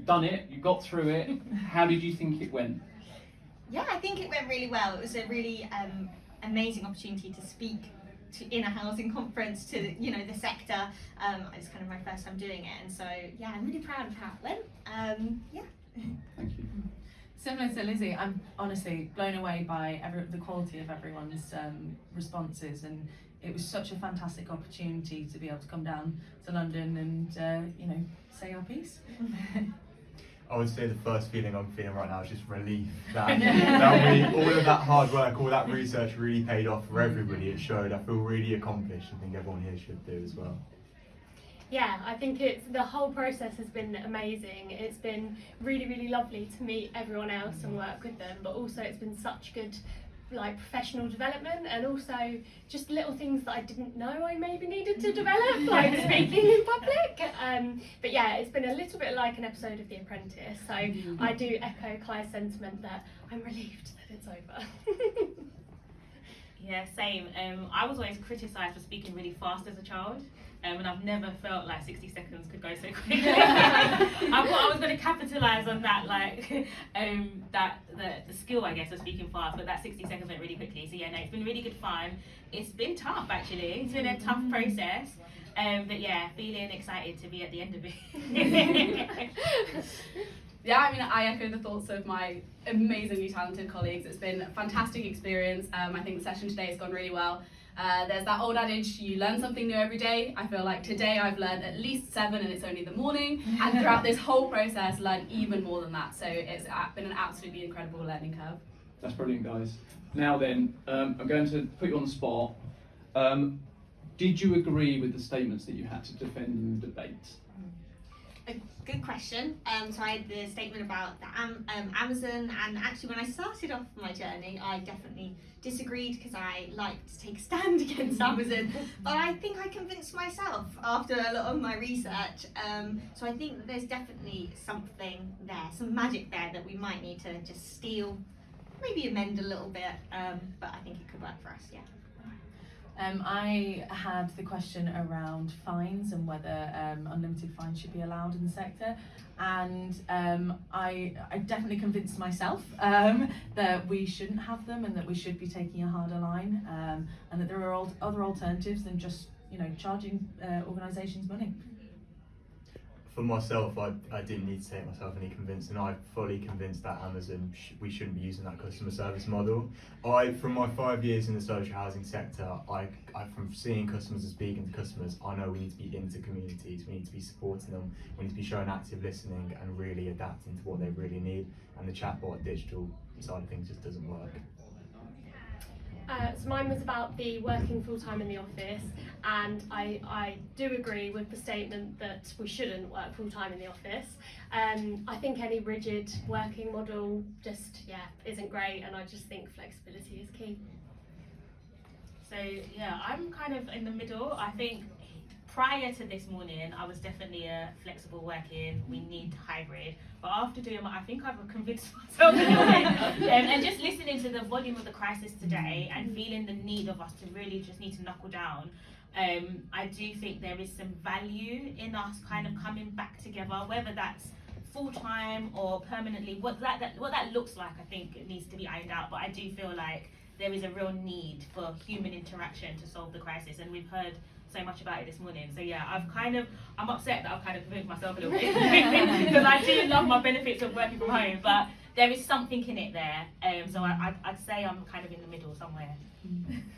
you've done it, you got through it. How did you think it went? Yeah, I think it went really well. It was a really amazing opportunity to speak in a housing conference to the sector. It's kind of my first time doing it, and so yeah, I'm really proud of how it went. Yeah. Thank you. Similar to Lizzie, I'm honestly blown away by the quality of everyone's responses, and it was such a fantastic opportunity to be able to come down to London and say our piece. I would say the first feeling I'm feeling right now is just relief that all of that hard work, all that research really paid off for everybody. It showed. I feel really accomplished. I think everyone here should do as well. Yeah, I think the whole process has been amazing. It's been really, really lovely to meet everyone else and work with them, but also it's been such good professional development, and also just little things that I didn't know I maybe needed to develop, like speaking in public. But yeah, it's been a little bit like an episode of The Apprentice, so I do echo Kai's sentiment that I'm relieved that it's over. Yeah, same. I was always criticised for speaking really fast as a child, and I've never felt like 60 seconds could go so quickly. I thought I was going to capitalise on that, the skill, I guess, of speaking fast, but that 60 seconds went really quickly. So yeah, no, it's been really good fun. It's been tough, actually. It's been a tough process, but yeah, feeling excited to be at the end of it. Yeah, I mean, I echo the thoughts of my amazingly talented colleagues. It's been a fantastic experience. I think the session today has gone really well. There's that old adage, you learn something new every day. I feel like today I've learned at least 7 and it's only the morning. And throughout this whole process, learned even more than that. So it's been an absolutely incredible learning curve. That's brilliant, guys. Now then, I'm going to put you on the spot. Did you agree with the statements that you had to defend in the debate? A good question. So I had the statement about the Amazon, and actually when I started off my journey, I definitely disagreed because I like to take a stand against Amazon. But I think I convinced myself after a lot of my research. So I think that there's definitely something there, some magic there that we might need to just steal, maybe amend a little bit. But I think it could work for us. Yeah. I had the question around fines and whether unlimited fines should be allowed in the sector, and I definitely convinced myself that we shouldn't have them and that we should be taking a harder line, and that there are other alternatives than just charging organisations money. For myself, I didn't need to take myself any convincing. I'm fully convinced that Amazon, we shouldn't be using that customer service model. From my 5 years in the social housing sector, from seeing customers and speaking to customers, I know we need to be into communities, we need to be supporting them, we need to be showing active listening and really adapting to what they really need. And the chatbot digital side of things just doesn't work. So mine was about the working full-time in the office, and I do agree with the statement that we shouldn't work full-time in the office. I think any rigid working model just isn't great, and I just think flexibility is key. So yeah, I'm kind of in the middle. I think prior to this morning, I was definitely a flexible working, we need hybrid. But after doing I think I've convinced myself a little bit. And just listening to the volume of the crisis today and feeling the need of us to really just need to knuckle down, I do think there is some value in us kind of coming back together, whether that's full-time or permanently. What that looks like, I think it needs to be ironed out. But I do feel like there is a real need for human interaction to solve the crisis, and we've heard so much about it this morning. So yeah, I'm upset that I've kind of convinced myself a little bit because I do love my benefits of working from home, but there is something in it there. So I'd say I'm kind of in the middle somewhere.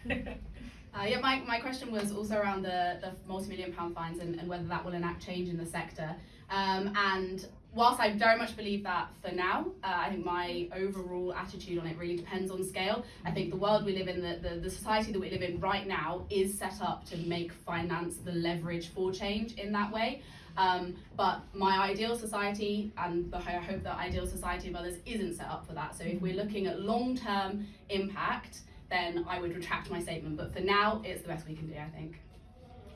Yeah, my question was also around the multi-million-pound fines and whether that will enact change in the sector. And whilst I very much believe that for now, I think my overall attitude on it really depends on scale. I think the world we live in, the society that we live in right now is set up to make finance the leverage for change in that way. But my ideal society, and I hope the ideal society of others, isn't set up for that. So if we're looking at long-term impact, then I would retract my statement. But for now, it's the best we can do, I think.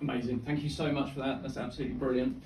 Amazing. Thank you so much for that. That's absolutely brilliant.